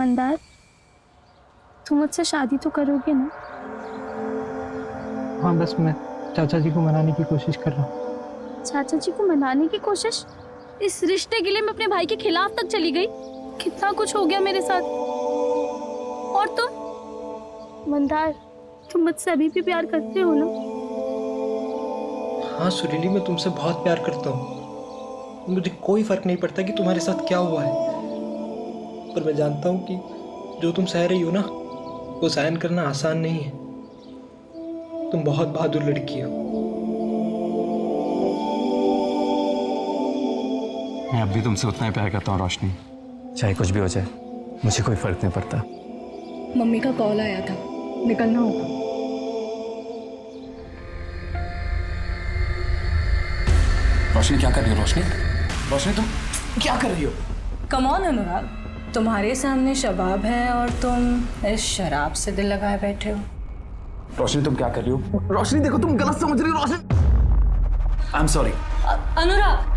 मंदार, तुम मुझसे शादी तो करोगे ना? हाँ, बस मैं चाचा जी को मनाने की कोशिश कर रहा हूँ। चाचा जी को मनाने की कोशिश? इस रिश्ते के लिए मैं अपने भाई के खिलाफ तक चली गई। कितना कुछ हो गया मेरे साथ। और तुम मंदार, तुम मुझसे अभी भी प्यार करते हो ना? हाँ सुरीली, मैं तुमसे बहुत प्यार करता हूँ। मुझे कोई फर्क नहीं पड़ता कि तुम्हारे साथ क्या हुआ है, पर मैं जानता हूँ कि जो तुम सह रही हो ना, वो सहन करना आसान नहीं है। तुम बहुत बहादुर लड़की हो। मैं अब भी तुमसे उतना ही प्यार करता हूँ रोशनी, चाहे कुछ भी हो जाए, मुझे कोई फर्क नहीं पड़ता। मम्मी का कॉल आया था, निकलना होगा। रोशनी क्या कर रही हो? रोशनी, रोशनी तुम क्या कर रही हो? कम ऑन अनुराग, तुम्हारे सामने शबाब है और तुम इस शराब से दिल लगाए बैठे हो। रोशनी तुम क्या कर रही हो? रोशनी देखो, तुम गलत समझ रही हो। रोशनी, I am sorry. Anurag,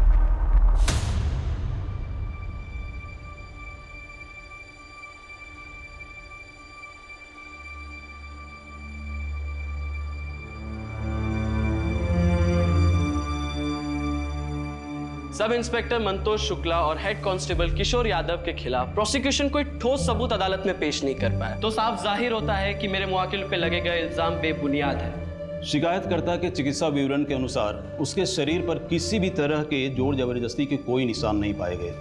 sub inspector Mantosh Shukla और हेड कांस्टेबल किशोर यादव के खिलाफ प्रोसिक्यूशन कोई ठोस सबूत अदालत में पेश नहीं कर पाया, तो साफ जाहिर होता है कि मेरे मुवक्किल पे लगे गए इल्जाम बेबुनियाद है। शिकायतकर्ता के चिकित्सा विवरण के अनुसार उसके शरीर पर किसी भी तरह के जोर जबरदस्ती के कोई निशान नहीं पाए गए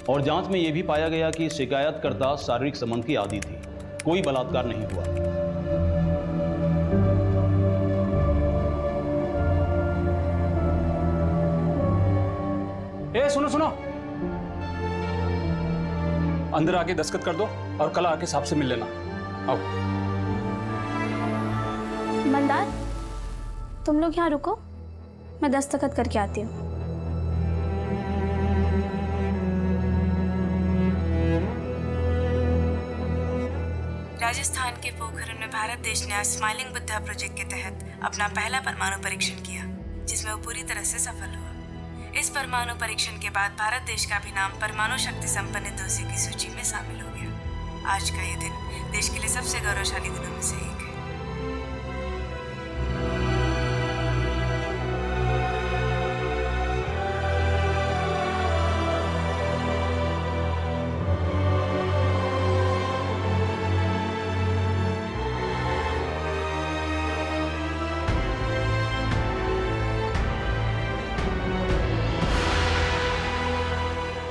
और जांच में यह भी पाया गया कि शिकायतकर्ता शारीरिक संबंध की आदी थी। कोई बलात्कार नहीं हुआ। सुनो सुनो, अंदर आके दस्तखत कर दो और कल आके साहब से मिल लेना। आओ। मंदार, तुम लोग यहाँ रुको, मैं दस्तखत करके आती हूँ। राजस्थान के पोखरण में भारत देश ने स्माइलिंग बुद्धा प्रोजेक्ट के तहत अपना पहला परमाणु परीक्षण किया, जिसमें वो पूरी तरह से सफल हुआ। इस परमाणु परीक्षण के बाद भारत देश का भी नाम परमाणु शक्ति संपन्न देशों की सूची में शामिल हो गया। आज का ये दिन देश के लिए सबसे गौरवशाली दिनों में से एक है।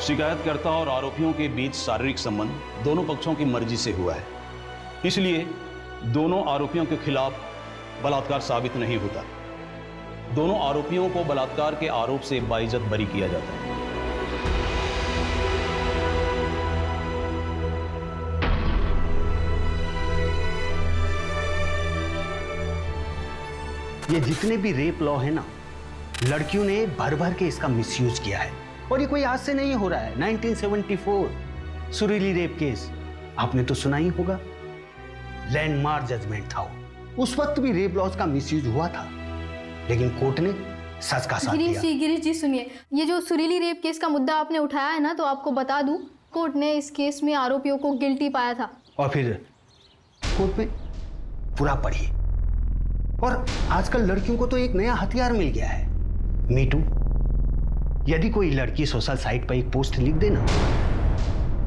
शिकायतकर्ता और आरोपियों के बीच शारीरिक संबंध दोनों पक्षों की मर्जी से हुआ है, इसलिए दोनों आरोपियों के खिलाफ बलात्कार साबित नहीं होता। दोनों आरोपियों को बलात्कार के आरोप से बाइज्जत बरी किया जाता है। ये जितने भी रेप लॉ है ना, लड़कियों ने भर भर के इसका मिसयूज किया है और ये कोई आज से नहीं हो रहा है। 1974 सुरीली रेप केस आपने तो सुना ही होगा। लैंडमार्क जजमेंट था वो। उस वक्त भी रेप लॉज का मिसयूज हुआ था, लेकिन कोर्ट ने सच का साथ दिया। गिरीश जी सुनिए, ये जो सुरीली रेप केस का मुद्दा आपने उठाया है ना, तो आपको बता दूं, कोर्ट ने इस केस में आरोपियों को गिल्टी पाया था। और फिर कोर्ट में पूरा पढ़िए। और आजकल लड़कियों को तो एक नया हथियार मिल गया है, मीटू। यदि कोई लड़की सोशल साइट पर एक पोस्ट लिख देना,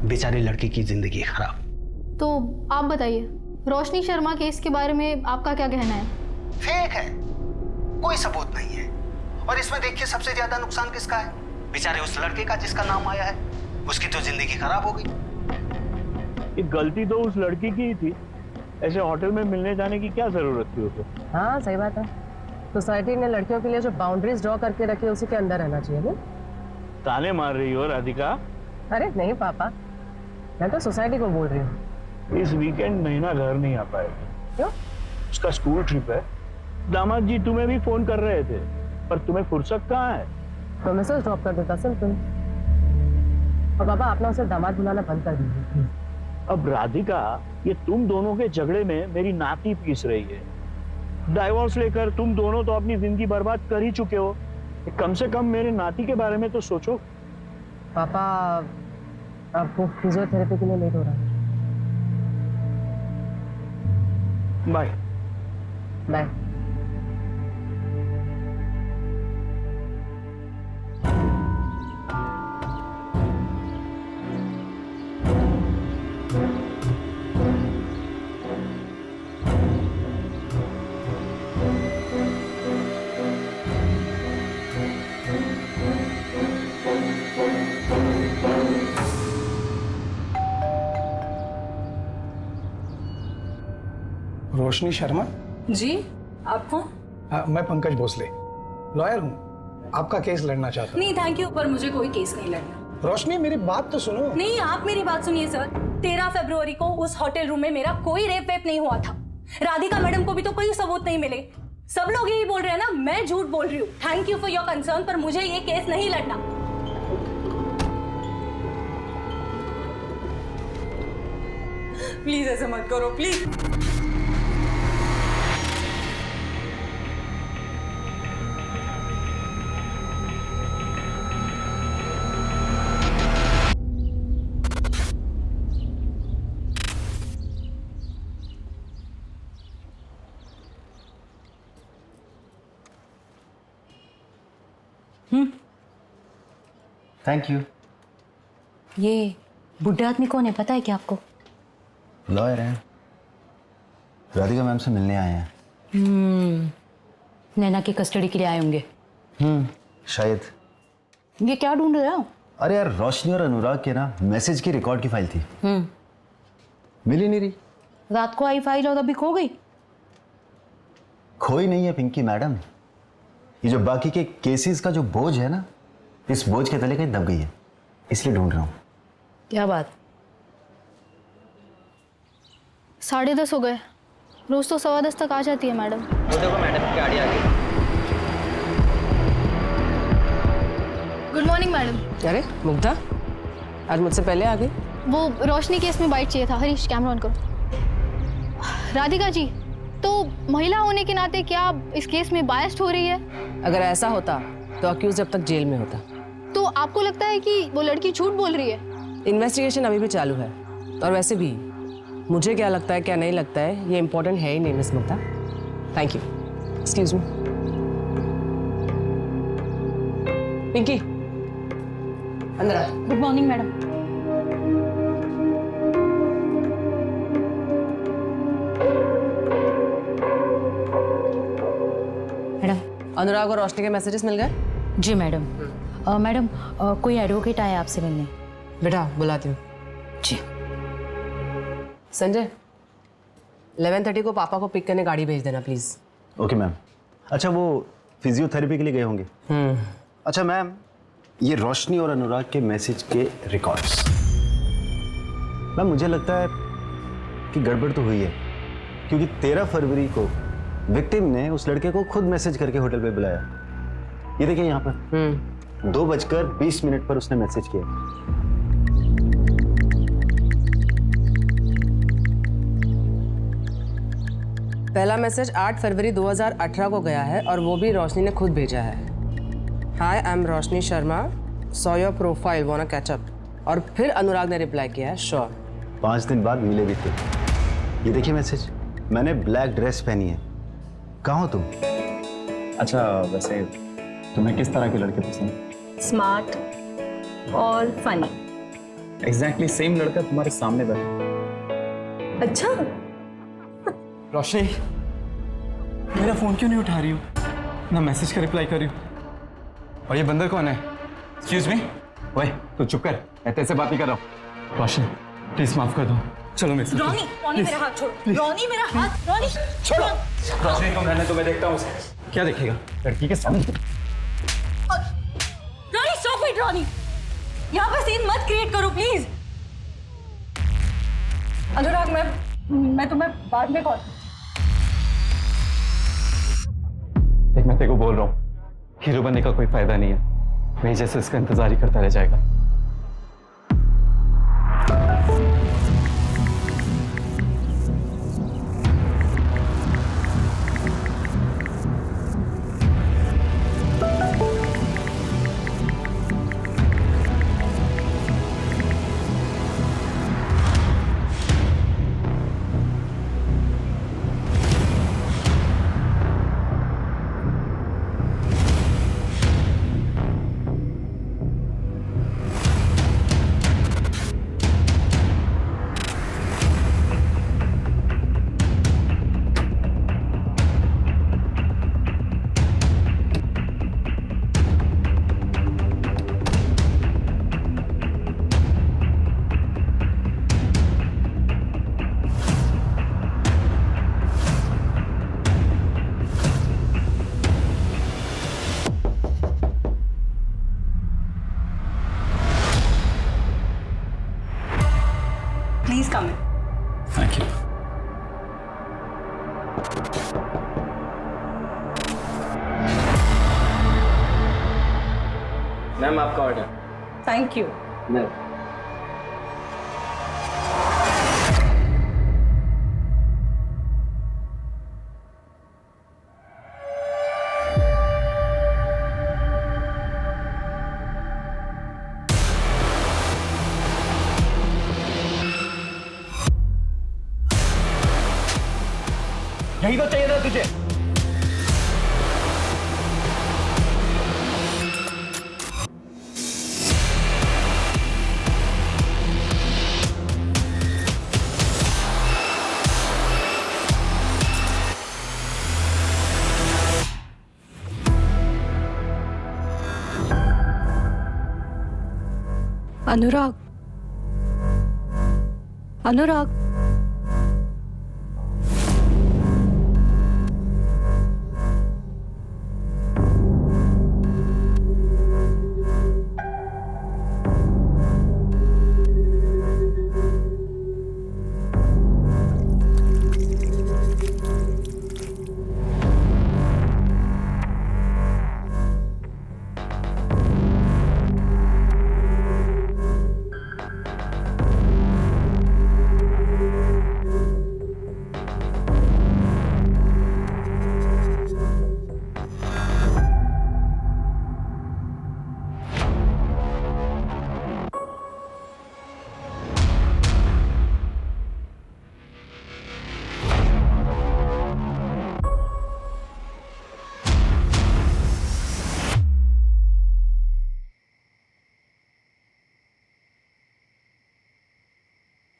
बेचारे लड़के की जिंदगी खराब। तो आप बताइए, रोशनी शर्मा केस के बारे में आपका क्या कहना है? फेक है, कोई सबूत नहीं है। और इसमें देखिए सबसे ज्यादा नुकसान किसका है? बेचारे उस लड़के का जिसका नाम आया है, उसकी तो जिंदगी खराब हो गई। ये गलती तो उस लड़की की ही थी। ऐसे होटल में मिलने जाने की क्या जरूरत थी उसे? हाँ सही बात है, सोसाइटी ने लड़कियों के लिए जो बाउंड्रीज ड्रॉ करके रखी है उसी के अंदर रहना चाहिए ना। ताने मार रही हो राधिका? अरे नहीं पापा, मैं तो सोसाइटी को बोल रही हूँ। इस वीकेंड महीना घर नहीं आ पाएगी। क्यों? उसका स्कूल ट्रिप है। दामाद जी तुम्हें भी फोन कर रहे थे, पर तुम्हें फुर्सत कहाँ है? तो मैसेज ड्रॉप कर देता सिंपल। और पापा आप ना उसे दामाद बुलाना बंद कर दीजिए। अब राधिका, ये तुम दोनों के झगड़े में मेरी नाती पीस रही है। डाइवोर्स लेकर तुम दोनों तो अपनी जिंदगी बर्बाद कर ही चुके हो। कम से कम मेरे नाती के बारे में तो सोचो। पापा अब वो फिजियोथेरेपी के लिए लेट हो रहा है। बाय। बाय। रोशनी शर्मा जी, आप कौन? मैं पंकज भोसले, लॉयर हूँ। आपका केस लड़ना चाहता हूँ। नहीं थैंक यू, पर मुझे कोई केस नहीं लड़ना। रोशनी मेरी बात तो सुनो। नहीं, आप मेरी बात सुनिए सर। 13 फरवरी को उस होटल रूम में मेरा कोई रेप वेप नहीं हुआ था। राधिका मैडम को भी तो कोई सबूत नहीं मिले। सब लोग यही बोल रहे हैं ना, मैं झूठ बोल रही हूँ। Thank you for your concern, पर मुझे ये केस नहीं लड़ना। प्लीज ऐसे मत करो, प्लीज। Thank you. ये बुढ़े आदमी कौन है, पता है क्या आपको? लॉयर हैं, राधिका मैम से मिलने आए हैं। नैना की कस्टडी के लिए आए होंगे। शायद। ये क्या ढूंढ रहे हो? अरे यार, रोशनी और अनुराग के ना मैसेज की रिकॉर्ड की फाइल थी। मिल ही नहीं रही। रात को आई फाइल और अभी खो गई। खोई नहीं है पिंकी मैडम, ये जो बाकी के केसेस का जो बोझ है ना, इस बोझ के तले कहीं दब गई है, इसलिए ढूंढ रहा हूँ। क्या बात? 10:30 हो गए। रोज तो 10:15 तक आ जाती है मैडम। देखो मैडम की गाड़ी आ गई। Good morning madam. अरे मुग्धा, आज मुझसे पहले आ गई। वो रोशनी केस में बाइट चाहिए था। हरीश, कैमरा ऑन करो। राधिका जी, तो महिला होने के नाते क्या आप इस केस में बायस्ड हो रही है? अगर ऐसा होता तो अक्यूज अब तक जेल में होता। तो आपको लगता है कि वो लड़की झूठ बोल रही है? इन्वेस्टिगेशन अभी भी चालू है, और वैसे भी मुझे क्या लगता है क्या नहीं लगता है ये इंपॉर्टेंट है ही नहीं miss Mugdha. Thank you. Excuse me. Pinky, अंदर आ। Good morning madam. Madam, Anurag और रोशनी के मैसेजेस मिल गए? जी मैडम। मैडम, कोई एडवोकेट आया आपसे मिलने। बेटा बुलाती हूँ। जी। संजय, 11:30 को पापा को पिक करने गाड़ी भेज देना प्लीज। Okay ma'am. अच्छा, वो फिजियोथेरेपी के लिए गए होंगे। अच्छा मैम, ये रोशनी और अनुराग के मैसेज के रिकॉर्ड्स, मैम मुझे लगता है कि गड़बड़ तो हुई है, क्योंकि 13 फरवरी को विक्टिम ने उस लड़के को खुद मैसेज करके होटल पे बुलाया। ये देखिए यहाँ पर 2:20 पर उसने मैसेज किया। पहला मैसेज 8 फरवरी 2018 को गया है, और वो भी रोशनी ने खुद भेजा है। Hi, I am Roshni Sharma, saw your profile, wanna catch up. और फिर अनुराग ने रिप्लाई किया है, श्योर। 5 दिन बाद मिले भी थे। ये देखिए मैसेज, मैंने ब्लैक ड्रेस पहनी है, कहाँ हो तुम? अच्छा, वैसे तुम्हें किस तरह के लड़के पसंद? स्मार्ट और फनी। एग्जैक्टली सेम लड़का तुम्हारे सामने बैठा। अच्छा, रोशनी, मेरा फोन क्यों नहीं उठा रही हो? ना मैसेज का रिप्लाई कर रही हो। और ये बंदर कौन है? Excuse me. ओए, तू चुप कर, मैं तेरे से बात नहीं कर रहा हूँ। रोशनी, प्लीज माफ कर दो। चलो मेरे साथ। रोनी, रोनी मेरा हाथ छोड़ो। रोनी मेरा हाथ, रोनी छोड़ो। रोशनी को रहने दो, मैं देखता हूँ उसे। क्या देखेगा लड़की के सामने? रोनी स्टॉप इट। रोनी, यहाँ पर सीन मत क्रिएट करो प्लीज। अनुराग, मैं तुम्हें बाद में कॉल। देख, मैं तेरे को बोल रहा हूँ, हीरो बनने का कोई फायदा नहीं है। मैं जैसे इसका इंतजार ही करता रह जाएगा। मैम आपका ऑर्डर। Thank you. मैम यही तो चाहिए था तुझे। अनुराग, अनुराग,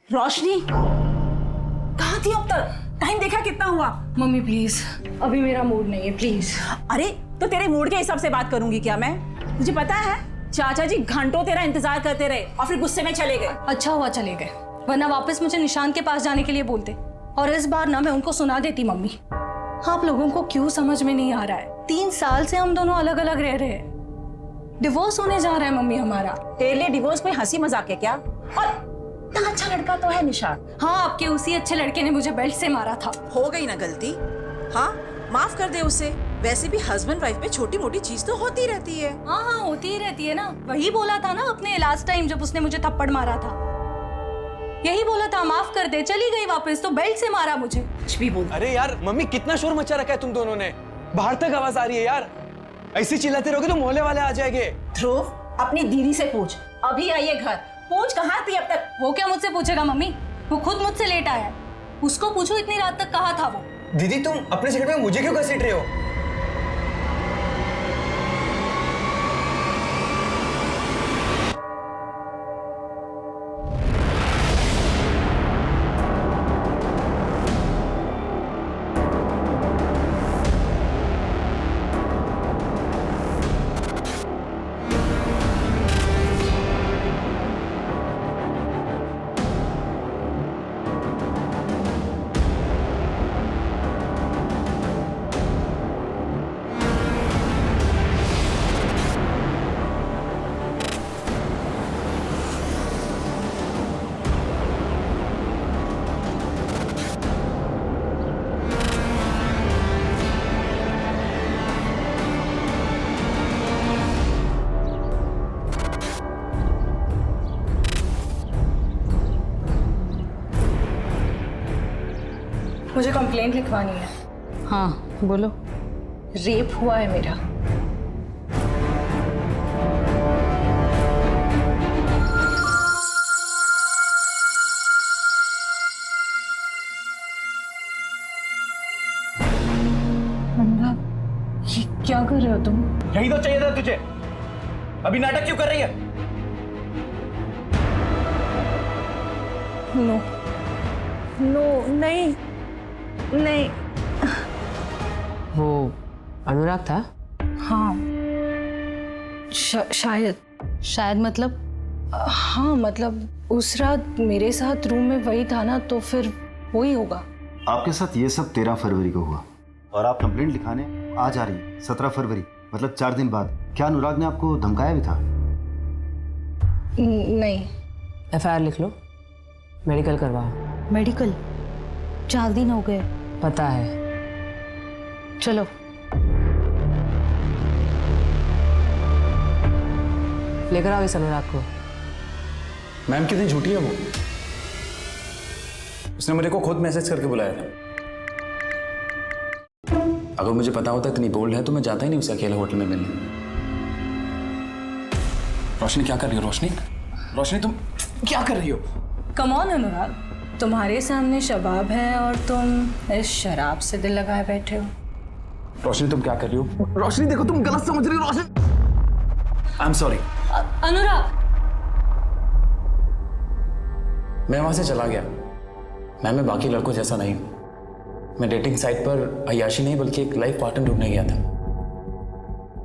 रोशनी कहाँ थी अब तक? टाइम देखा कितना हुआ? मम्मी प्लीज, अभी मेरा मूड नहीं है, प्लीज। अरे तो तेरे मूड के हिसाब से बात करूंगी क्या मैं? तुझे पता है चाचा जी घंटों तेरा इंतजार करते रहे और फिर गुस्से में चले गए। अच्छा हुआ चले गए, वरना वापस मुझे निशान के पास जाने के लिए बोलते और इस बार ना मैं उनको सुना देती। मम्मी, आप लोगों को क्यों समझ में नहीं आ रहा है? 3 साल से हम दोनों अलग अलग रह रहे हैं, डिवोर्स होने जा रहा है मम्मी हमारा। तेरे लिए डिवोर्स कोई हंसी मजाक है क्या? और इतना अच्छा लड़का तो है निशान। हाँ, आपके उसी अच्छे लड़के ने मुझे बेल्ट से मारा था। हो गई ना गलती, हाँ माफ कर दे उसे। वैसे भी हस्बैंड वाइफ में छोटी मोटी चीज तो होती रहती है। हाँ हाँ होती ही रहती है ना, वही बोला था ना अपने लास्ट टाइम जब उसने मुझे थप्पड़ मारा था, यही बोला था माफ कर दे। चली गई वापस तो बेल्ट से मारा मुझे। कुछ भी बोल। अरे यार मम्मी, कितना शोर मचा रखा है तुम दोनों ने, बाहर तक आवाज आ रही है यार। ऐसे चिल्लाते रहोगे तो मोहल्ले वाले आ जाएंगे। ध्रुव, अपनी दीदी से पूछ, अभी आई है घर, पूछ कहाँ थी अब तक? वो क्या मुझसे पूछेगा मम्मी, वो खुद मुझसे लेट आया है, उसको पूछो इतनी रात तक कहाँ था वो। दीदी तुम अपने सिगरेट में मुझे क्यों घसीट रहे हो? मुझे कंप्लेंट लिखवानी है। हाँ बोलो। रेप हुआ है मेरा। ये क्या कर रहे हो तुम? यही तो चाहिए था तुझे, अभी नाटक क्यों कर रही है? नो नो, नहीं नहीं। वो अनुराग था? हाँ शायद मतलब हाँ मतलब उस रात मेरे साथ रूम में वही था ना, तो फिर वही होगा। आपके साथ ये सब 13 फरवरी को हुआ और आप कंप्लेंट लिखाने आज आ रही हैं 17 फरवरी, मतलब 4 दिन बाद। क्या अनुराग ने आपको धमकाया भी था? नहीं। FIR लिख लो, मेडिकल करवाओ। मेडिकल? 4 दिन हो गए। पता है, चलो। लेकर आओ इस अनुराग को। मैम कितनी झूठी है वो। उसने मेरे को खुद मैसेज करके बुलाया था। अगर मुझे पता होता इतनी बोल्ड है तो मैं जाता ही नहीं उसे अकेले होटल में मिलने। रोशनी क्या कर रही हो? रोशनी, रोशनी तुम क्या कर रही हो? कम ऑन अनुराग, तुम्हारे सामने शबाब है और तुम इस शराब से दिल लगाए बैठे हो। रोशनी तुम क्या कर रही हो? रोशनी देखो तुम गलत समझ रही हो। रोशनी, आई एम सॉरी। अनुराग, मैं वहां से चला गया। मैं बाकी लड़कों जैसा नहीं हूं। मैं डेटिंग साइट पर अय्याशी नहीं बल्कि एक लाइफ पार्टनर ढूंढने गया था।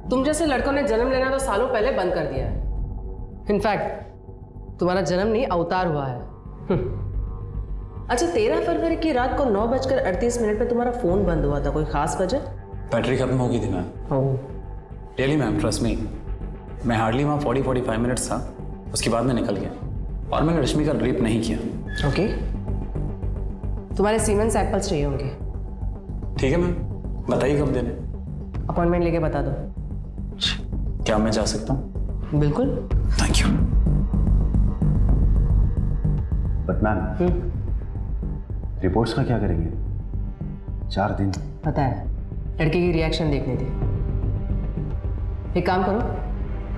तुम जैसे लड़कों ने जन्म लेना तो सालों पहले बंद कर दिया है। इनफैक्ट तुम्हारा जन्म नहीं अवतार हुआ है। अच्छा, 13 फरवरी की रात को 9:38 पे तुम्हारा फोन बंद हुआ था, कोई खास वजह? बैटरी खत्म हो गई थी ma'am. Really ma'am, trust me. मैं हार्डली वहाँ 40-45 मिनट्स था, उसके बाद मैं निकल गया और मैंने रश्मि का रेप नहीं किया। ओके, तुम्हारे सीमेंस सैंपल्स चाहिए होंगे। ठीक है मैम, बताइए कब देने? अपॉइंटमेंट लेके बता दो। क्या मैं जा सकता हूँ? बिल्कुल। Thank you. But ma'am, reports का क्या करेंगे? 4 दिन। पता है, लड़के की रिएक्शन देखनी थी। एक काम करो,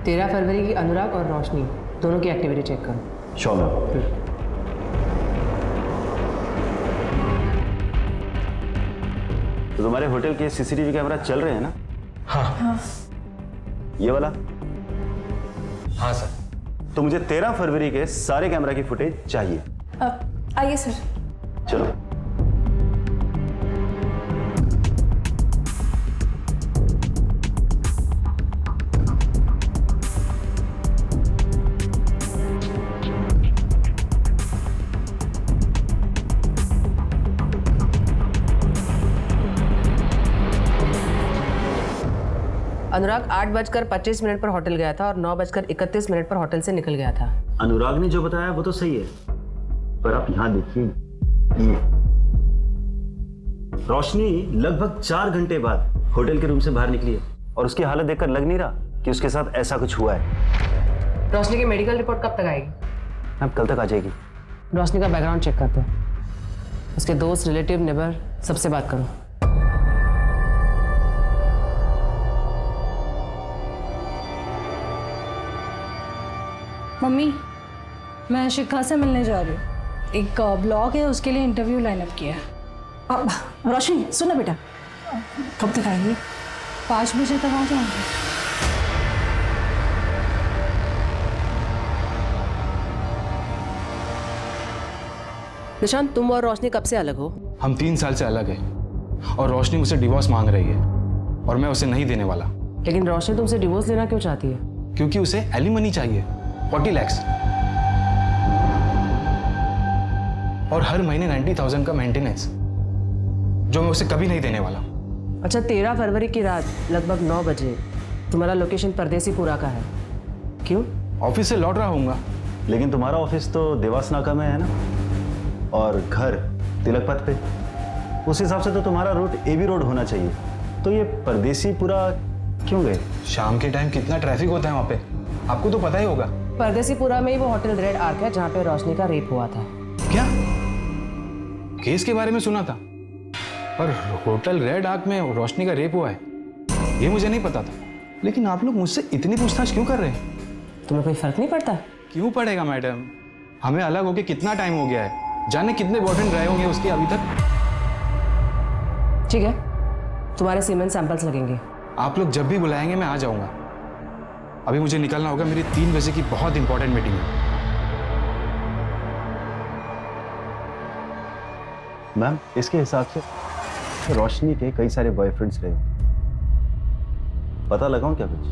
13 फरवरी की अनुराग और रोशनी दोनों की एक्टिविटी चेक करो। Sure ma'am. तो तुम्हारे होटल के सीसीटीवी कैमरा चल रहे हैं ना? हाँ। ये वाला? हाँ सर। तो मुझे 13 फरवरी के सारे कैमरा की फुटेज चाहिए। आइए सर। चलो। अनुराग 8:25 पर होटल गया था और 9:31 पर होटल से निकल गया था। अनुराग ने जो बताया वो तो सही है, पर आप यहां देखिए, ये रोशनी लगभग 4 घंटे बाद होटल के रूम से बाहर निकली है और उसकी हालत देखकर लग नहीं रहा कि उसके साथ ऐसा कुछ हुआ है। रोशनी की मेडिकल रिपोर्ट कब तक आएगी? मैम कल तक आ जाएगी। रोशनी का बैकग्राउंड चेक करते हैं। उसके दोस्त, रिलेटिव, नेबर सबसे बात करो। मम्मी, मैं शिखा से मिलने जा रही हूँ। एक ब्लॉग है, उसके लिए इंटरव्यू लाइन अप किया है। रोशनी सुनो बेटा, कब तक आएंगी? 5 बजे तक आ जाऊँगी। निशांत, तुम और रोशनी कब से अलग हो? हम 3 साल से अलग हैं और रोशनी मुझसे डिवोर्स मांग रही है और मैं उसे नहीं देने वाला। लेकिन रोशनी तुमसे डिवोर्स लेना क्यों चाहती है? क्योंकि उसे एलिमनी चाहिए, 40 लाख और हर महीने 90,000 का मेंटेनेंस, जो मैं उसे कभी नहीं देने वाला। अच्छा, 13 फरवरी की रात लगभग 9 बजे तुम्हारा लोकेशन परदेसीपुरा का है, क्यों? ऑफिस से लौट रहा हूँगा। लेकिन तुम्हारा ऑफिस तो देवास नाका में है ना, और घर तिलक पथ पे। उस हिसाब से तो तुम्हारा रूट AB रोड होना चाहिए। तो ये परदेसीपुरा क्यों गए? शाम के टाइम कितना ट्रैफिक होता है वहाँ पे, आपको तो पता ही होगा। परदेसीपुरा में ही वो होटल रेड आर्क है जहाँ पे रोशनी का रेप हुआ था। क्या? केस के बारे में सुना था, पर होटल रेड आर्क में रोशनी का रेप हुआ है ये मुझे नहीं पता था। लेकिन आप लोग मुझसे इतनी पूछताछ क्यों कर रहे हैं? तुम्हें कोई फर्क नहीं पड़ता? क्यों पड़ेगा मैडम, हमें अलग होके कितना टाइम हो गया है, जाने कितने बॉयफ्रेंड रहे होंगे उसके अभी तक। ठीक है, तुम्हारे सीमेन सैंपल्स लगेंगे। आप लोग जब भी बुलाएंगे मैं आ जाऊंगा। अभी मुझे निकलना होगा, मेरी 3 बजे की बहुत इंपॉर्टेंट मीटिंग है। मैम, इसके हिसाब से रोशनी के कई सारे बॉयफ्रेंड्स रहे, पता लगाऊं क्या कुछ?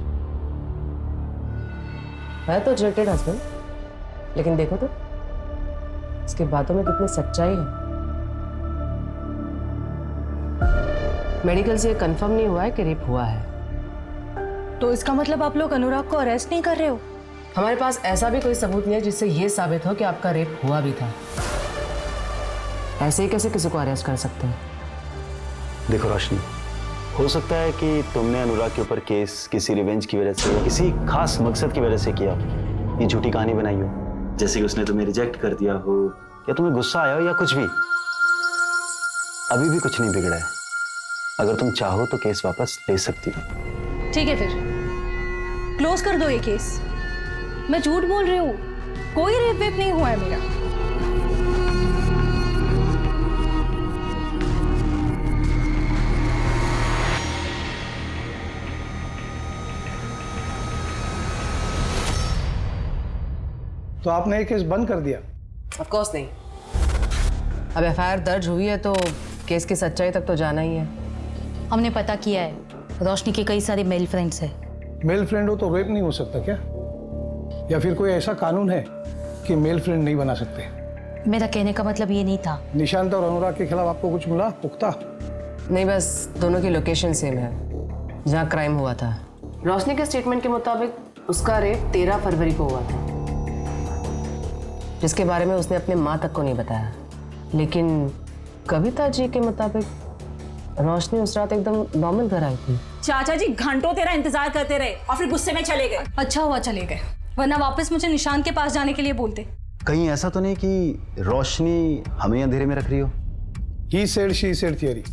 है तो जल्टेड हस्बैंड, लेकिन देखो तो इसके बातों में कितनी सच्चाई है। मेडिकल से कंफर्म नहीं हुआ है कि रेप हुआ है। तो इसका मतलब आप लोग अनुराग को अरेस्ट नहीं कर रहे हो? हमारे पास ऐसा भी कोई सबूत नहीं है जिससे ये साबित हो कि आपका रेप हुआ भी था। ऐसे ही कैसे किसी को अरेस्ट कर सकते हैं? देखो रोशनी, हो सकता है कि तुमने अनुराग के ऊपर केस किसी रिवेंज की वजह से, किसी खास मकसद की वजह से किया हो। ये झूठी कहानी बनाई हो, जैसे कि उसने तुम्हें रिजेक्ट कर दिया हो या तुम्हें गुस्सा आया हो या कुछ भी। अभी भी कुछ नहीं बिगड़ा है। अगर तुम चाहो तो केस वापस ले सकती हो। ठीक है, फिर क्लोज कर दो ये केस। मैं झूठ बोल रही हूँ, कोई रेप वेप नहीं हुआ है मेरा। तो आपने ये केस बंद कर दिया? ऑफ कोर्स नहीं। अब एफआईआर दर्ज हुई है तो केस की सच्चाई तक तो जाना ही है। हमने पता किया है, रोशनी के कई सारे मेल फ्रेंड्स हैं। मेल फ्रेंड हो तो रेप नहीं हो सकता क्या? या फिर कोई ऐसा कानून है कि मेल फ्रेंड नहीं बना सकते? मेरा कहने का मतलब ये नहीं था। निशांत और अनुराग के खिलाफ आपको कुछ मिला पुख्ता? नहीं, बस दोनों की लोकेशन सेम है जहाँ क्राइम हुआ था। रोशनी के स्टेटमेंट के मुताबिक उसका रेप 13 फरवरी को हुआ था, जिसके बारे में उसने अपने माँ तक को नहीं बताया। लेकिन कविता जी के मुताबिक रोशनी उस रात एकदम नॉर्मल घर आई थी। चाचा जी घंटों तेरा इंतजार करते रहे और फिर गुस्से में चले गए। अच्छा हुआ चले गए, वरना वापस मुझे निशांत के पास जाने के लिए बोलते। कहीं ऐसा तो नहीं कि रोशनी हमें अंधेरे में रख रही हो? He said she said theory.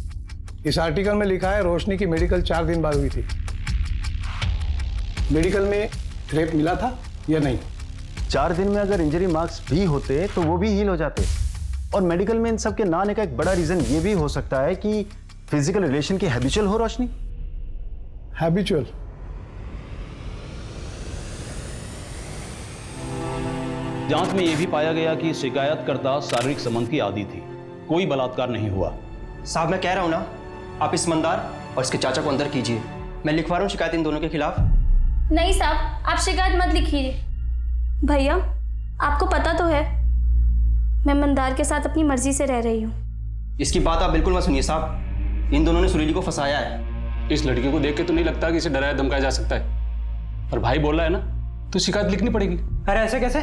इस आर्टिकल में लिखा है रोशनी की मेडिकल 4 दिन बाद हुई थी। मेडिकल में रेप मिला था या नहीं? 4 दिन में अगर इंजरी मार्क्स भी होते तो वो भी हील हो जाते। और मेडिकल में इन सब के ना आने का एक बड़ा रीजन ये भी हो सकता है कि फिजिकल रिलेशन की हैबिचुअल हो रोशनी। हैबिचुअल? जांच में यह भी पाया गया कि शिकायतकर्ता शारीरिक संबंध की आदी थी। कोई बलात्कार नहीं हुआ। साहब मैं कह रहा हूं ना, आप इस मंदार और इसके चाचा को अंदर कीजिए। मैं लिखवा रहा हूं शिकायत इन दोनों के खिलाफ। नहीं साहब, आप शिकायत मत लिखिए। भैया आपको पता तो है मैं मंदार के साथ अपनी मर्जी से रह रही हूँ। इसकी बात आप बिल्कुल मत सुनिए साहब, इन दोनों ने सुरीली को फंसाया है। इस लड़की को देख के तो नहीं लगता कि इसे डराया धमकाया जा सकता है, पर भाई बोल रहा है ना तो शिकायत लिखनी पड़ेगी। अरे ऐसे कैसे?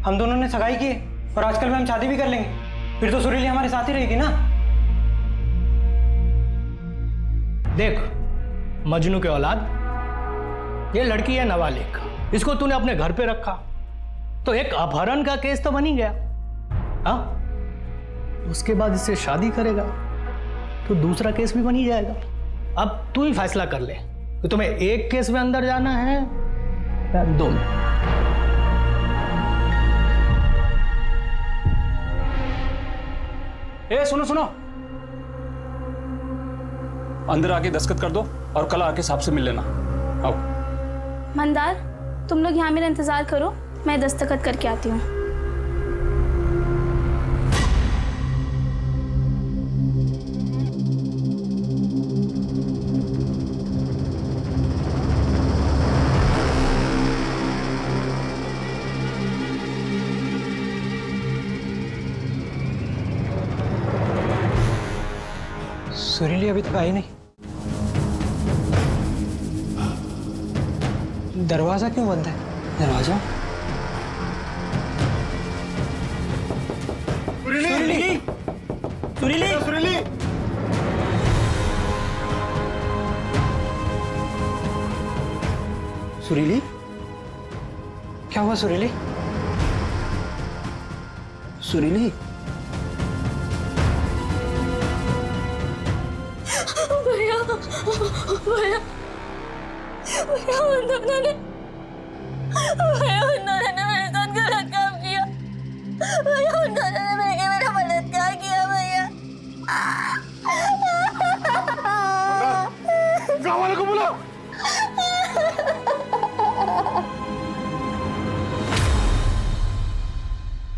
हम दोनों ने सगाई की है और आजकल में हम शादी भी कर लेंगे, फिर तो सुरीली हमारे साथ ही रहेगी ना। देख मजनू के औलाद, ये लड़की है नाबालिग, इसको तूने अपने घर पे रखा तो एक अपहरण का केस तो बन ही गया। हाँ, उसके बाद इससे शादी करेगा तो दूसरा केस भी बन ही जाएगा। अब तू ही फैसला कर ले कि तुम्हें एक केस में अंदर जाना है या 2 में। ए सुनो सुनो, अंदर आके दस्तखत कर दो और कल आके साहब से मिल लेना। आओ। मंदार तुम लोग यहाँ मेरा इंतजार करो, मैं दस्तखत करके आती हूँ। सुरीली अभी तक आई नहीं। दरवाजा क्यों बंद है? दरवाजा? सुरीली! सुरीली! सुरीली! सुरीली? क्या हुआ सुरीली? सुरीली? भैया भैया भैया उन दोनों ने मेरे साथ गलत काम किया। भैया उन दोनों ने मेरा बलात्कार किया। भैया गाँव वालों को बुलाओ।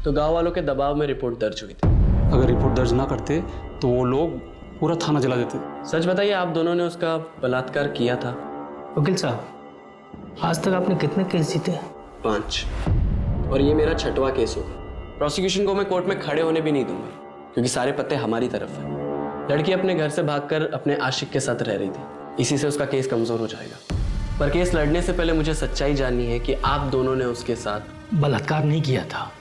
तो गांव वालों के दबाव में रिपोर्ट दर्ज हुई थी। अगर रिपोर्ट दर्ज ना करते तो वो लोग पूरा थाना जला देते। सच बताइए, आप दोनों ने उसका बलात्कार किया था? वकील साहब, आज तक आपने कितने केस जीते? 5, और ये मेरा 6वां केस होगा। प्रोसिक्यूशन को मैं कोर्ट में खड़े होने भी नहीं दूंगा, क्योंकि सारे पत्ते हमारी तरफ हैं। लड़की अपने घर से भागकर अपने आशिक के साथ रह रही थी, इसी से उसका केस कमजोर हो जाएगा। पर केस लड़ने से पहले मुझे सच्चाई जाननी है कि आप दोनों ने उसके साथ बलात्कार नहीं किया था।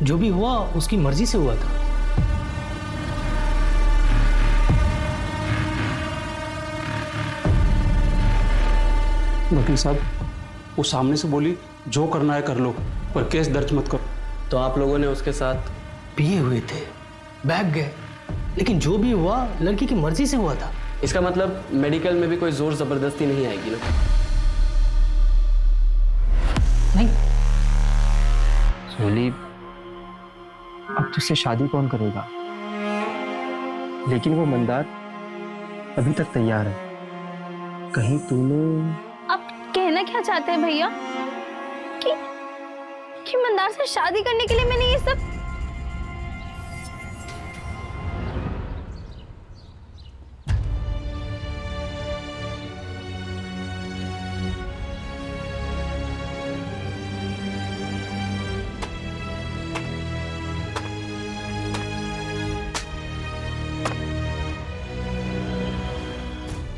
जो भी हुआ उसकी मर्जी से हुआ था। वकील साहब, वो सामने से बोली जो करना है कर लो, पर केस दर्ज मत करो। तो आप लोगों ने उसके साथ पिए हुए थे, बैग गए, लेकिन जो भी हुआ लड़की की मर्जी से हुआ था। इसका मतलब मेडिकल में भी कोई जोर जबरदस्ती नहीं आएगी ना? नहीं। सुरीली, अब तुझसे शादी कौन करेगा? लेकिन वो मंदार अभी तक तैयार है। कहीं तूने... आप कहना क्या चाहते हैं भैया कि मंदार से शादी करने के लिए मैंने ये सब...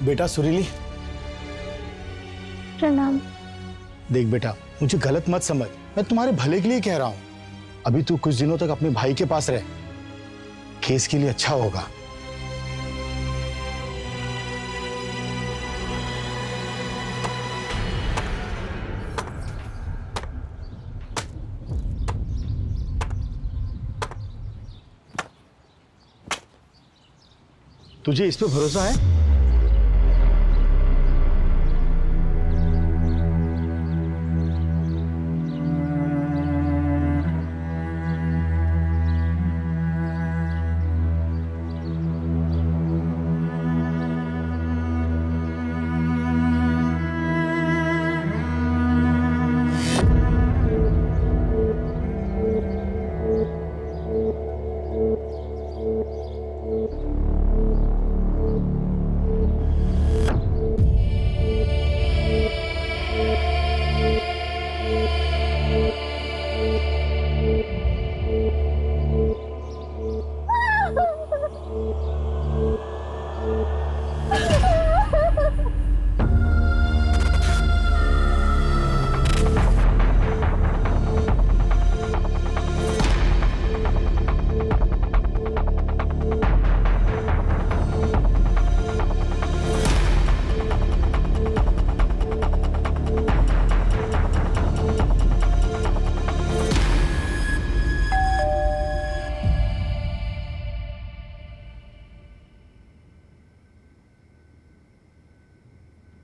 बेटा सुरीली, प्रणाम। देख बेटा, मुझे गलत मत समझ, मैं तुम्हारे भले के लिए कह रहा हूं। अभी तू कुछ दिनों तक अपने भाई के पास रह, केस के लिए अच्छा होगा। तुझे इस पे भरोसा है?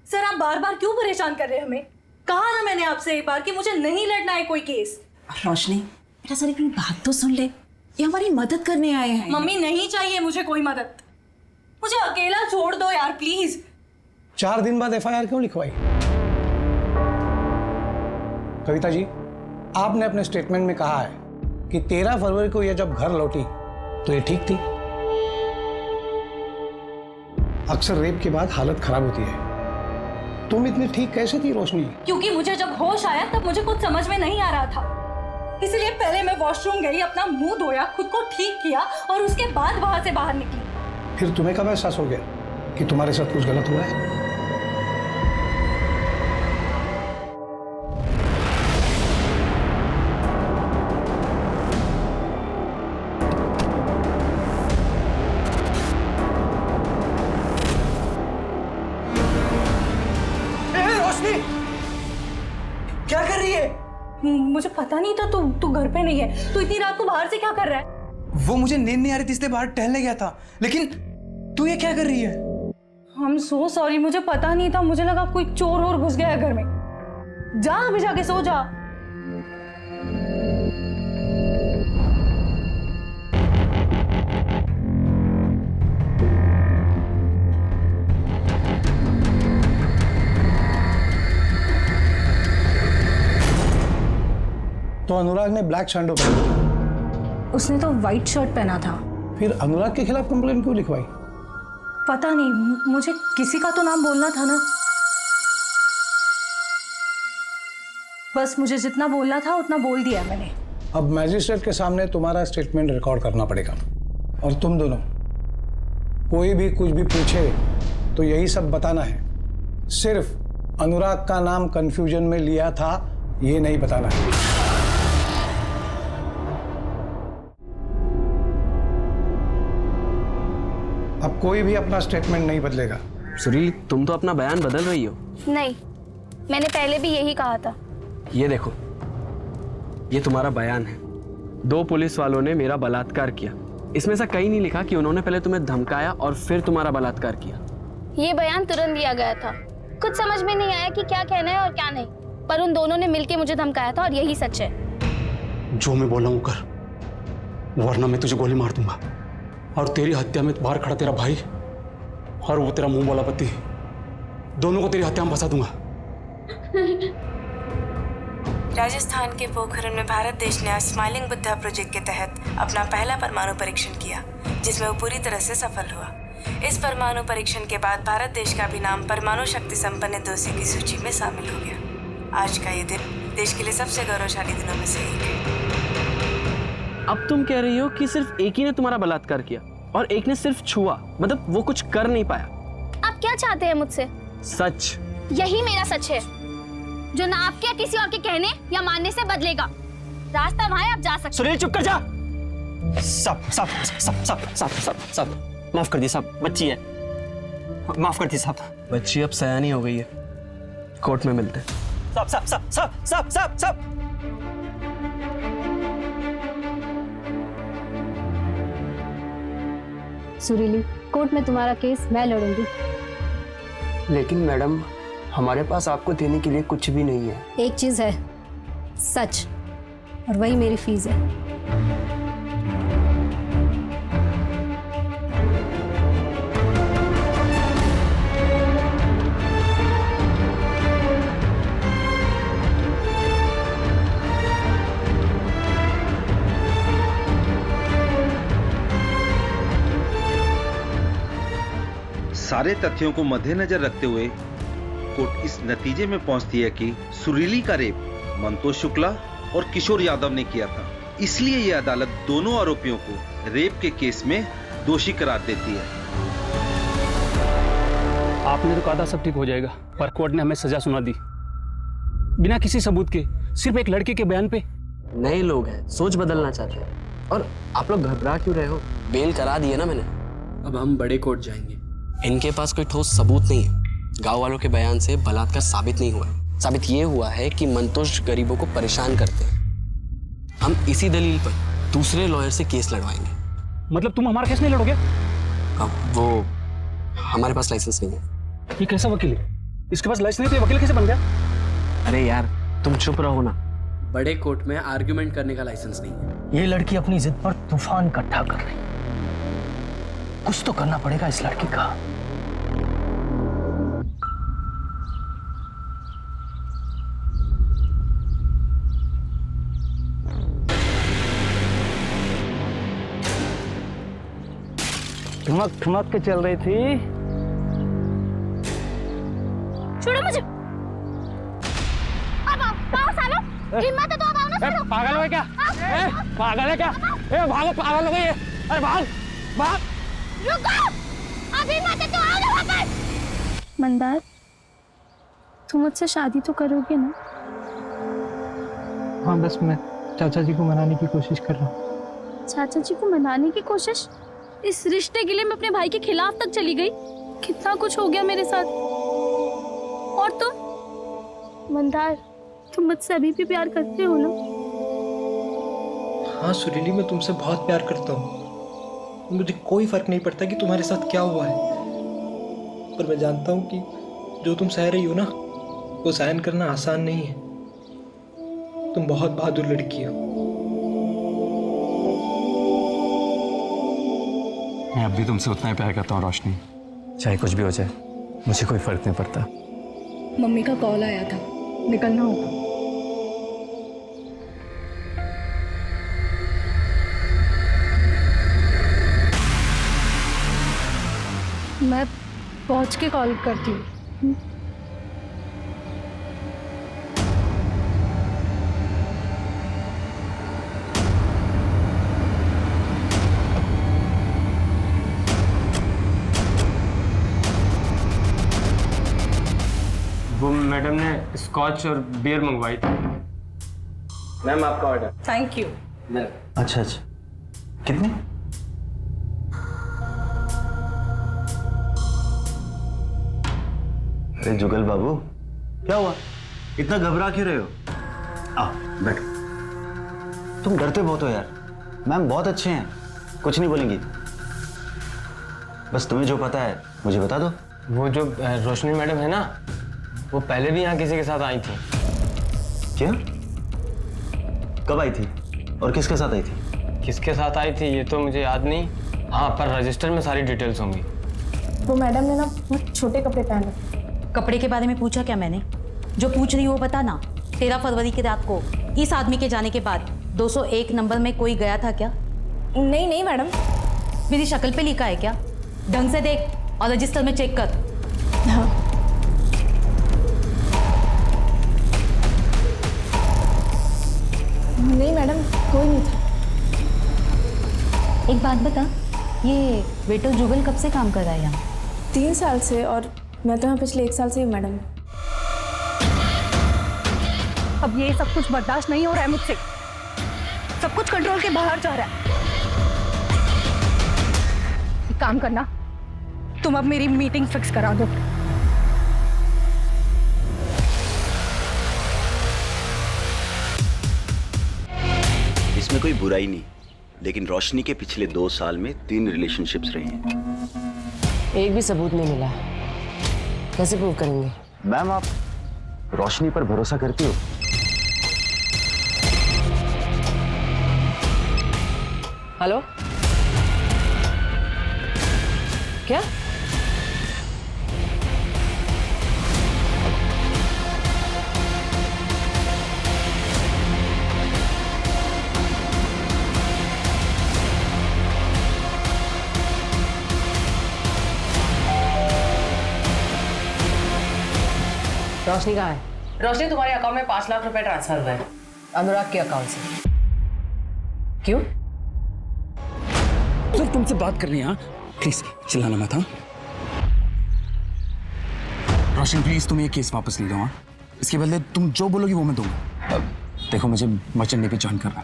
सर आप बार बार क्यों परेशान कर रहे हैं हमें? कहा ना मैंने आपसे एक बार कि मुझे नहीं लड़ना है कोई केस। रोशनी, बेटा सर अपनी बात तो सुन ले, ये हमारी मदद करने आए हैं। मम्मी नहीं चाहिए मुझे कोई मदद, मुझे अकेला छोड़ दो यार प्लीज। 4 दिन बाद एफआईआर क्यों लिखवाई? कविता जी, आपने अपने स्टेटमेंट में कहा है कि 13 फरवरी को ये जब घर लौटी तो ये ठीक थी। अक्सर रेप के बाद हालत खराब होती है। तुम इतनी ठीक कैसे थी रोशनी? क्योंकि मुझे जब होश आया तब मुझे कुछ समझ में नहीं आ रहा था, इसलिए पहले मैं वॉशरूम गई, अपना मुंह धोया, खुद को ठीक किया और उसके बाद वहां से बाहर निकली। फिर तुम्हें कब एहसास हो गया कि तुम्हारे साथ कुछ गलत हुआ है? क्या कर रही है? मुझे पता नहीं था तू घर पे नहीं है। तू इतनी रात को बाहर से क्या कर रहा है? वो मुझे नींद नहीं आ रही थी इसलिए बाहर टहलने गया था, लेकिन तू ये क्या कर रही है? I'm so sorry, मुझे पता नहीं था, मुझे लगा कोई चोर और घुस गया है घर में। जा अभी जाके सो जा। तो अनुराग ने ब्लैक सैंडो पहना, उसने तो व्हाइट शर्ट पहना था। फिर अनुराग के खिलाफ कंप्लेंट क्यों लिखवाई? पता नहीं, मुझे किसी का तो नाम बोलना था ना। बस मुझे जितना बोलना था उतना बोल दिया मैंने। अब मैजिस्ट्रेट के सामने तुम्हारा स्टेटमेंट रिकॉर्ड करना पड़ेगा, और तुम दोनों कोई भी कुछ भी पूछे तो यही सब बताना है। सिर्फ अनुराग का नाम कंफ्यूजन में लिया था ये नहीं बताना है। अब कोई भी अपना स्टेटमेंट नहीं बदलेगा। सुरीली, तुम तो अपना बयान बदल रही हो। नहीं, मैंने पहले भी यही कहा था। ये देखो, ये तुम्हारा बयान है। 2 पुलिस वालों ने मेरा बलात्कार किया। इसमें ऐसा कहीं नहीं लिखा कि उन्होंने पहले तुम्हें धमकाया और फिर तुम्हारा बलात्कार किया। ये बयान तुरंत दिया गया था। कुछ समझ में नहीं आया कि क्या कहना है और क्या नहीं, पर उन दोनों ने मिलकर मुझे धमकाया था और यही सच है। जो मैं बोला हूं कर, वरना मैं तुझे गोली मार दूंगा और तेरी हत्या में बाहर खड़ा तेरा भाई और वो तेरा मुंह बोला पति, दोनों को तेरी हत्या में फंसा दूंगा। राजस्थान के पोखरण में भारत देश ने स्माइलिंग बुद्धा प्रोजेक्ट के तहत अपना पहला परमाणु परीक्षण किया, जिसमें वो पूरी तरह से सफल हुआ। इस परमाणु परीक्षण के बाद भारत देश का भी नाम परमाणु शक्ति संपन्न दोषी की सूची में शामिल हो गया। आज का ये दिन देश के लिए सबसे गौरवशाली दिनों में से एक है। अब तुम कह रही हो कि सिर्फ एक ही ने तुम्हारा बलात्कार किया और एक ने सिर्फ छुआ, मतलब वो कुछ कर नहीं पाया। आप क्या चाहते हैं मुझसे? सच। यही मेरा सच है, जो ना आपके या किसी और के कहने या मानने से बदलेगा। रास्ता वहां है, आप जा सकते हैं। सुनील चुप कर जा। सब सब सब सब सब सब सब माफ कर दी साहब, बच्ची है, माफ कर दी साहब। बच्ची अब सयानी हो गई है, कोर्ट में मिलते हैं। सब सब सब सब सब सब सब सुरीली, कोर्ट में तुम्हारा केस मैं लड़ूंगी। लेकिन मैडम, हमारे पास आपको देने के लिए कुछ भी नहीं है। एक चीज है, सच, और वही मेरी फीस है। सारे तथ्यों को मद्देनजर रखते हुए कोर्ट इस नतीजे में पहुंचती है कि सुरीली का रेप मंतोष शुक्ला और किशोर यादव ने किया था। इसलिए यह अदालत दोनों आरोपियों को रेप के केस में दोषी करार देती है। आपने तो कहा था सब ठीक हो जाएगा, पर कोर्ट ने हमें सजा सुना दी बिना किसी सबूत के, सिर्फ एक लड़के के बयान पे। नए लोग हैं, सोच बदलना चाहते हैं, और आप लोग घबरा क्यों रहे हो? बेल करा दी है ना मैंने। अब हम बड़े कोर्ट जाएंगे। इनके पास कोई ठोस सबूत नहीं है। गांव वालों के बयान से बलात्कार साबित नहीं हुआ है। साबित ये हुआ है कि मंतोष गरीबों को परेशान करते हैं। हम इसी दलील पर दूसरे लॉयर से केस लड़वाएंगे। मतलब तुम हमारा केस नहीं लड़ोगे? अब वो हमारे पास लाइसेंस नहीं है। ये कैसा वकील है? इसके पास लाइसेंस नहीं तो ये वकील कैसे बन गया? अरे यार तुम चुप रहो ना। बड़े कोर्ट में आर्ग्यूमेंट करने का लाइसेंस नहीं है। ये लड़की अपनी जिद पर तूफान इकट्ठा कर रही, कुछ तो करना पड़ेगा इस लड़की का। ठुमक ठुमक के चल रही थी। छोड़ो मुझे। अब आओ सालो, हिम्मत है तो अब आओ ना सालो। पागल हो क्या? पागल है क्या? भागो, पागल हो गई है। अरे भाग भाग। रुको, अभी मत तो आओ ना वापस। मंदार, तुम मुझसे शादी तो करोगे ना? हाँ, बस मैं चाचा जी को मनाने की कोशिश कर रहा हूँ। चाचा जी को मनाने की कोशिश? इस रिश्ते के लिए मैं अपने भाई के खिलाफ तक चली गई। कितना कुछ हो गया मेरे साथ। और तुम मंदार, तुम मुझसे अभी भी प्यार करते हो ना? हाँ सुरीली, मैं तुमसे बहुत प्यार करता हूँ। मुझे कोई फर्क नहीं पड़ता कि तुम्हारे साथ क्या हुआ है, पर मैं जानता हूँ कि जो तुम सह रही हो ना, वो सहन करना आसान नहीं है। तुम बहुत बहादुर लड़की हो। मैं अब भी तुमसे उतना ही प्यार करता हूँ रोशनी। चाहे कुछ भी हो जाए, मुझे कोई फर्क नहीं पड़ता। मम्मी का कॉल आया था, निकलना होगा। मैं पहुंच के कॉल करती हूँ। वो मैडम ने स्कॉच और बियर मंगवाई थी। मैम आपका ऑर्डर। Thank you. अच्छा अच्छा, कितने? अरे जुगल बाबू, क्या हुआ? इतना घबरा क्यों रहे हो? आओ बैठो। तुम डरते बहुत हो यार। मैम बहुत अच्छे हैं, कुछ नहीं बोलेंगी। बस तुम्हें जो पता है मुझे बता दो। वो जो रोशनी मैडम है ना, वो पहले भी यहाँ किसी के साथ आई थी। क्या? कब आई थी और किसके साथ आई थी? किसके साथ आई थी ये तो मुझे याद नहीं। हाँ, पर रजिस्टर में सारी डिटेल्स होंगी। वो मैडम ने ना बहुत छोटे कपड़े पहन रखे। कपड़े के बारे में पूछा क्या मैंने? जो पूछ रही हो वो बता ना। 13 फरवरी की रात को इस आदमी के जाने के बाद 201 नंबर में कोई गया था क्या? नहीं नहीं मैडम। मेरी शक्ल पे लिखा है क्या? ढंग से देख और रजिस्टर में चेक कर। हाँ। नहीं मैडम, कोई नहीं था। एक बात बता, ये वेटर जुगल कब से काम कर रहा है यहाँ? 3 साल से, और मैं तो यहाँ पिछले 1 साल से हूँ मैडम। अब ये सब कुछ बर्दाश्त नहीं हो रहा है मुझसे। सब कुछ कंट्रोल के बाहर जा रहा है। एक काम करना, तुम अब मेरी मीटिंग फिक्स करा दो। इसमें कोई बुराई नहीं, लेकिन रोशनी के पिछले 2 साल में 3 रिलेशनशिप्स रहे हैं। एक भी सबूत नहीं मिला, कैसे प्रूव करेंगे? मैम आप रोशनी पर भरोसा करती हो? हेलो, क्या? रोशनी कहाँ है? रोशनी, तुम्हारे अकाउंट में 5 लाख रुपए ट्रांसफर हुए हैं अनुराग के अकाउंट से। क्यों? सर तुमसे बात करनी है। हाँ प्लीज चिल्लाना मत। हाँ रोशन प्लीज तुम ये केस वापस ले लो। हाँ इसके बदले तुम जो बोलोगी वो मैं दूंगा। देखो मुझे मर्चेंट नेवी ज्वाइन करना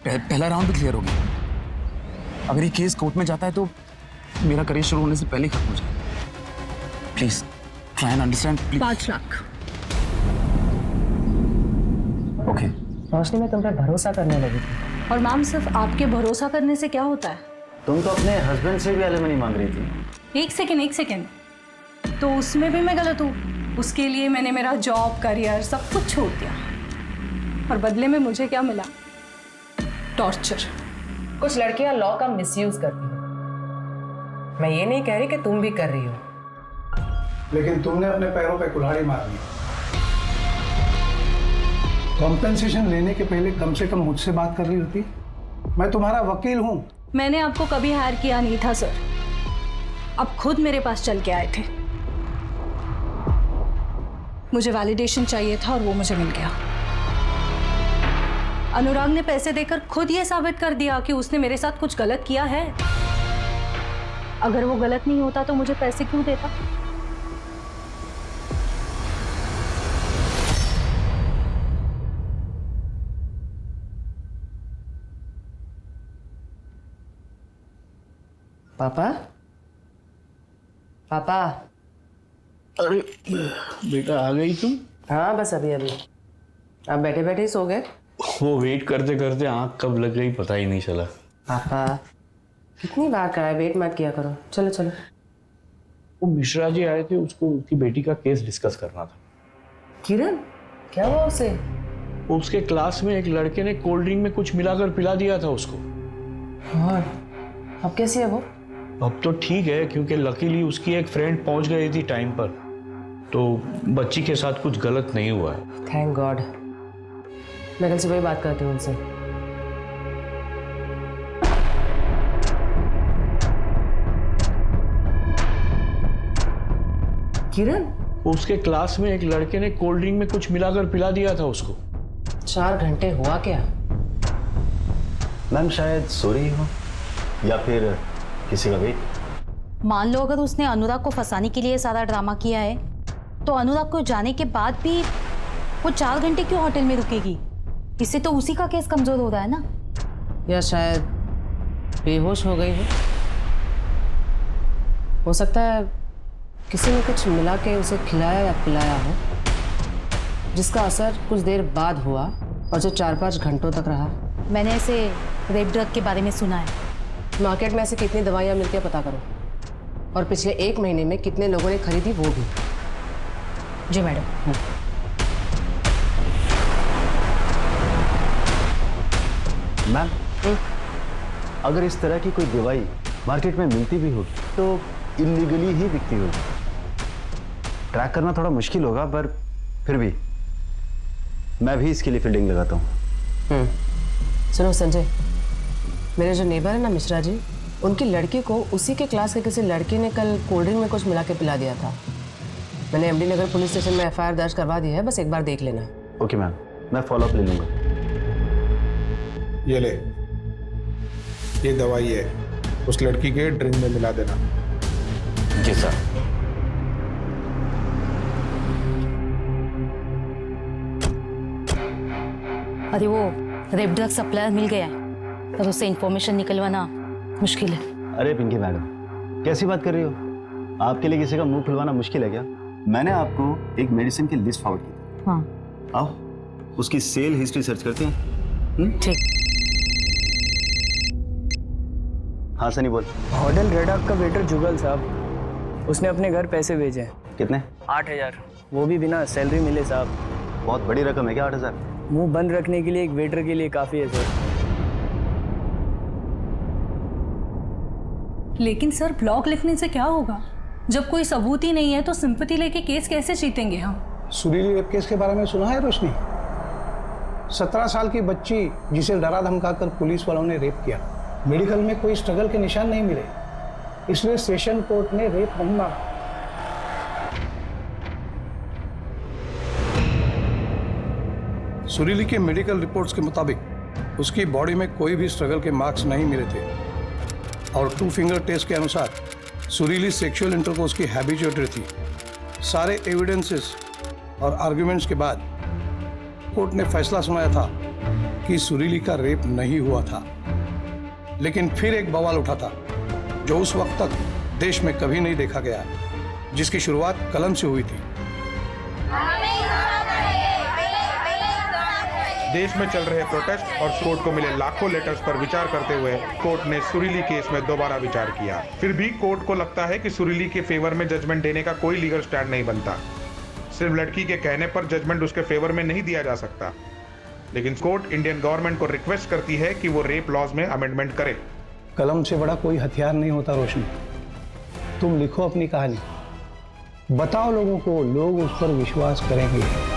है। पहला राउंड भी क्लियर हो गया। अगर ये केस कोर्ट में जाता है तो मेरा करियर शुरू होने से पहले खत्म हो जाए। Please try and understand. 5 lakh. Okay. Roshni मैं तुम पे भरोसा करने लगी थी। और मैम, सिर्फ आपके भरोसा करने से क्या होता है? तुम तो अपने हस्बैंड से भी एलिमनी मांग रही थी। एक सेकेंड, तो उसमें भी मैं गलत हूँ? उसके लिए मैंने मेरा जॉब, करियर सब कुछ छोड़ दिया, और बदले में मुझे क्या मिला? टॉर्चर। कुछ लड़कियां लॉ का मिसयूज करती हैं। मैं ये नहीं कह रही कि तुम भी कर रही हो, लेकिन तुमने अपने पैरों पे कुल्हाड़ी मार दी। कॉम्पेंसेशन लेने के पहले कम से कम मुझसे बात कर रही होती। मैं तुम्हारा वकील हूं। मैंने आपको कभी हायर किया नहीं था सर, आप खुद मेरे पास चल के आए थे। मुझे वैलिडेशन चाहिए था और वो मुझे मिल गया। अनुराग ने पैसे देकर खुद ये साबित कर दिया कि उसने मेरे साथ कुछ गलत किया है। अगर वो गलत नहीं होता तो मुझे पैसे क्यों देता? पापा? पापा? अरे बेटा आ गई तुम? हाँ बस अभी अभी। आप बैठे बैठे ही सो गए? वो वेट करते करते आंख कब लग गई पता ही नहीं चला। पापा कितनी बार कहा है वेट मत किया करो। चलो चलो। वो मिश्रा जी आए थे, उसको उसकी बेटी का केस डिस्कस करना था। किरण? क्या हुआ उसे? उसके क्लास में एक लड़के ने कोल्ड ड्रिंक में कुछ मिलाकर पिला दिया था उसको। और अब कैसी है वो? अब तो ठीक है, क्योंकि लकीली उसकी एक फ्रेंड पहुंच गई थी टाइम पर, तो बच्ची के साथ कुछ गलत नहीं हुआ है। Thank God. मैं कल सुबह ही बात करती हूँ उनसे। किरण? उसके क्लास में एक लड़के ने कोल्ड ड्रिंक में कुछ मिलाकर पिला दिया था उसको। 4 घंटे हुआ क्या? मैम शायद सो रही हो या फिर किसी का वेट। मान लो अगर उसने अनुराग को फंसाने के लिए सारा ड्रामा किया है, तो अनुराग को जाने के बाद भी वो 4 घंटे क्यों होटल में रुकेगी? इससे तो उसी का केस कमजोर हो रहा है ना। या शायद बेहोश हो गई हो सकता है किसी ने कुछ मिला के उसे खिलाया या पिलाया हो। जिसका असर कुछ देर बाद हुआ और जो 4-5 घंटों तक रहा। मैंने ऐसे रेप ड्रग के बारे में सुना है। मार्केट में ऐसे कितनी दवाइयाँ मिलती है पता करो, और पिछले 1 महीने में कितने लोगों ने खरीदी वो भी। जी मैडम। मैम, अगर इस तरह की कोई दवाई मार्केट में मिलती भी होगी तो इलीगली ही बिकती होगी। ट्रैक करना थोड़ा मुश्किल होगा, पर फिर भी मैं भी इसके लिए फील्डिंग लगाता हूँ। सुनो संजय, मेरे जो नेबर है ना मिश्रा जी, उनकी लड़की को उसी के क्लास के किसी लड़के ने कल कोल्ड ड्रिंक में कुछ मिला के पिला दिया था। मैंने एमडी नगर पुलिस स्टेशन में FIR दर्ज करवा दी है, बस एक बार देख लेना। ओके मैम, मैं फॉलो अप ले लूँगा। ये ले, ये दवाई है, उस लड़की के ड्रिंक में मिला देना। जी सर। अरे वो रेप ड्रग सप्लायर मिल गया है, पर उससे इंफॉर्मेशन निकलवाना मुश्किल है। अरे पिंकी मैडम, कैसी बात कर रही हो? आपके लिए किसी का मुंह खुलवाना मुश्किल है क्या? मैंने आपको एक मेडिसिन की लिस्ट फॉरवर्ड की। हाँ। आओ उसकी सेल हिस्ट्री सर्च करते हैं। ठीक। हाँ सनी बोल। होटल रेड आर्क का वेटर जुगल साहब, उसने अपने घर पैसे भेजे हैं। कितने? 8,000, वो भी बिना सैलरी मिले साहब। बहुत बड़ी रकम है क्या 8,000? मुंह बंद रखने के लिए एक वेटर के लिए काफ़ी है सर। लेकिन सर ब्लॉग लिखने से क्या होगा? जब कोई सबूत ही नहीं है तो सिंपैथी लेके केस कैसे जीतेंगे हम? सुरीली रेप केस के बारे में सुना है रोशनी? 17 साल की बच्ची जिसे डरा धमकाकर पुलिस वालों ने रेप किया। मेडिकल में कोई स्ट्रगल के निशान नहीं मिले, इसलिए सेशन कोर्ट ने रेप नहीं माना। सुरीली के मेडिकल रिपोर्ट्स के मुताबिक उसकी बॉडी में कोई भी स्ट्रगल के मार्क्स नहीं मिले थे, और 2 फिंगर टेस्ट के अनुसार सुरीली सेक्सुअल इंटरकोर्स की हैबिचुएटर थी। सारे एविडेंसेस और आर्ग्यूमेंट्स के बाद कोर्ट ने फैसला सुनाया था कि सुरीली का रेप नहीं हुआ था। लेकिन फिर एक बवाल उठा था जो उस वक्त तक देश में कभी नहीं देखा गया, जिसकी शुरुआत कलम से हुई थी। देश में चल रहे प्रोटेस्ट और कोर्ट को मिले लाखों लेटर्स पर विचार करते हुए कोर्ट ने सुरीली केस में दोबारा विचार किया। फिर भी कोर्ट को लगता है कि सुरीली के फेवर में जजमेंट देने का कोई लीगल स्टैंड नहीं बनता। सिर्फ लड़की के कहने पर जजमेंट उसके फेवर में नहीं दिया जा सकता। लेकिन कोर्ट इंडियन गवर्नमेंट को रिक्वेस्ट करती है कि वो रेप लॉज में अमेंडमेंट करे। कलम से बड़ा कोई हथियार नहीं होता रोशनी। तुम लिखो अपनी कहानी, बताओ लोगों को, लोग उस पर विश्वास करेंगे।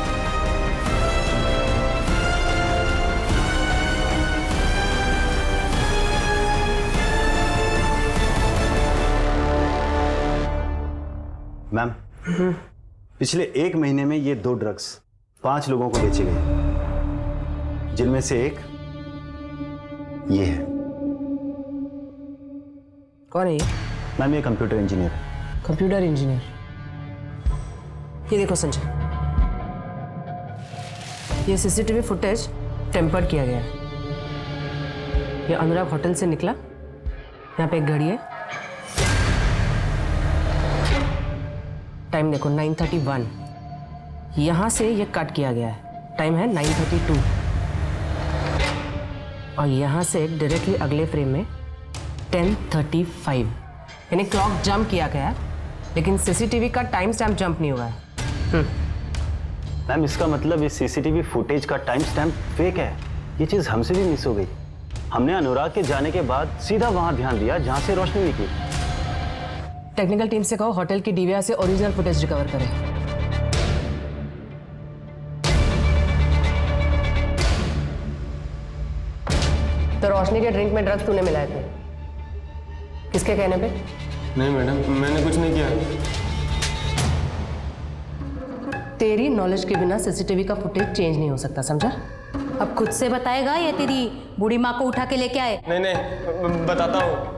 मैम, पिछले 1 महीने में ये 2 ड्रग्स 5 लोगों को बेचे गए, जिनमें से एक ये है। कौन है ये? मैम ये कंप्यूटर इंजीनियर है। Computer engineer? ये देखो संजय, ये CCTV फुटेज टेम्पर्ड किया गया है। ये अनुराग होटल से निकला, यहाँ पे एक घड़ी है, टाइम देखो 9:31। यहाँ से ये कट किया गया है, टाइम है 9:32। और यहाँ से डायरेक्टली अगले फ्रेम में 10:35, यानी क्लॉक जंप किया गया, लेकिन CCTV का टाइम स्टैम्प जंप नहीं हुआ है। मैम इसका मतलब इस CCTV फुटेज का टाइम स्टैम्प फेक है। ये चीज़ हमसे भी मिस हो गई। हमने अनुराग के जाने के बाद सीधा वहाँ ध्यान दिया जहाँ से रोशनी निकली। टेक्निकल टीम से कहो होटल की DVR से ओरिजिनल फुटेज रिकवर करें। तो रोशनी के ड्रिंक में ड्रग्स तूने मिलाए थे, किसके कहने पे? नहीं मैडम, मैंने कुछ नहीं किया। तेरी नॉलेज के बिना CCTV का फुटेज चेंज नहीं हो सकता, समझा? अब खुद से बताएगा या तेरी बूढ़ी माँ को उठा के लेके आए? नहीं नहीं, बताता हूँ।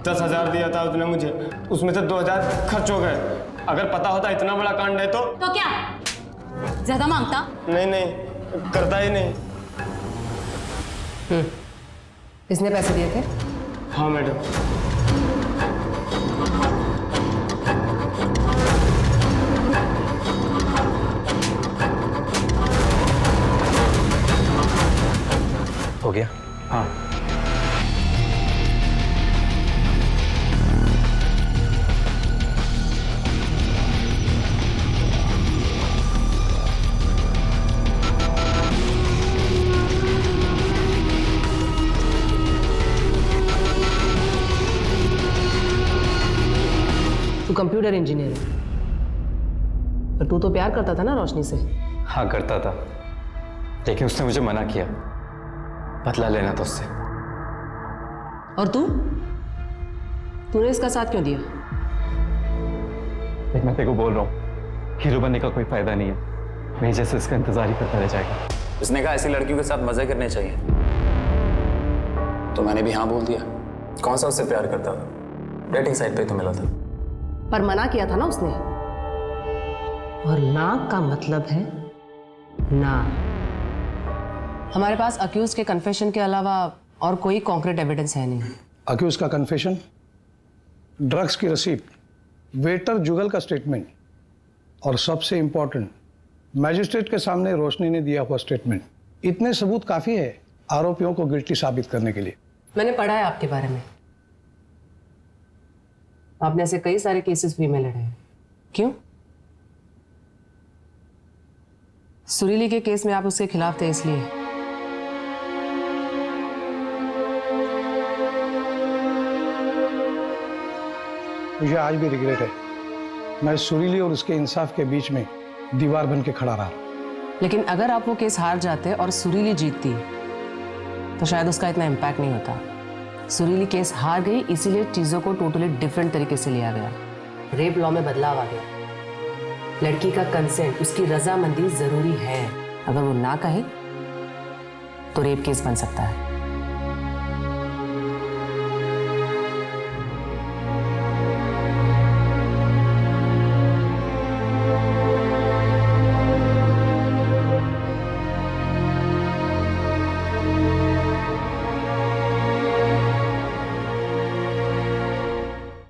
$10,000 दिया था उसने मुझे, उसमें से 2,000 खर्च हो गए। अगर पता होता इतना बड़ा कांड है तो क्या ज्यादा मांगता? नहीं नहीं, करता ही नहीं। इसने पैसे दिए थे? हाँ मैडम। हो गया? हाँ। तू कंप्यूटर इंजीनियर है, पर तू तो प्यार करता था ना रोशनी से? हाँ करता था, लेकिन उसने मुझे मना किया। बदला लेना था उससे। और तूने इसका साथ क्यों दिया? लेकिन मैं तेरे को बोल रहा हूँ, हीरो बनने का कोई फायदा नहीं है। मेरे जैसे इसका इंतजार ही करता रह जाएगा। उसने कहा ऐसी लड़कियों के साथ मजे करने चाहिए, तो मैंने भी हाँ बोल दिया। कौन सा उससे प्यार करता था, डेटिंग साइट पे तो मिला था। पर मना किया था ना उसने। और ना का मतलब है ना। हमारे पास अक्यूज के कन्फेशन के अलावा और कोई कॉन्क्रीट एविडेंस है नहीं। अक्यूज का कन्फेशन, ड्रग्स की रसीद, वेटर जुगल का स्टेटमेंट और सबसे इंपॉर्टेंट मैजिस्ट्रेट के सामने रोशनी ने दिया हुआ स्टेटमेंट, इतने सबूत काफी है आरोपियों को गिल्टी साबित करने के लिए। मैंने पढ़ा है आपके बारे में, आपने ऐसे कई सारे केसेस भी में लड़े हैं। क्यों? सुरीली के केस में आप उसके खिलाफ थे इसलिए। मुझे आज भी रिग्रेट है, मैं सुरीली और उसके इंसाफ के बीच में दीवार बन के खड़ा रहा। लेकिन अगर आप वो केस हार जाते और सुरीली जीतती तो शायद उसका इतना इम्पैक्ट नहीं होता। सुरीली केस हार गई, इसीलिए चीजों को टोटली डिफरेंट तरीके से लिया गया। रेप लॉ में बदलाव आ गया। लड़की का कंसेंट, उसकी रजामंदी जरूरी है। अगर वो ना कहे तो रेप केस बन सकता है।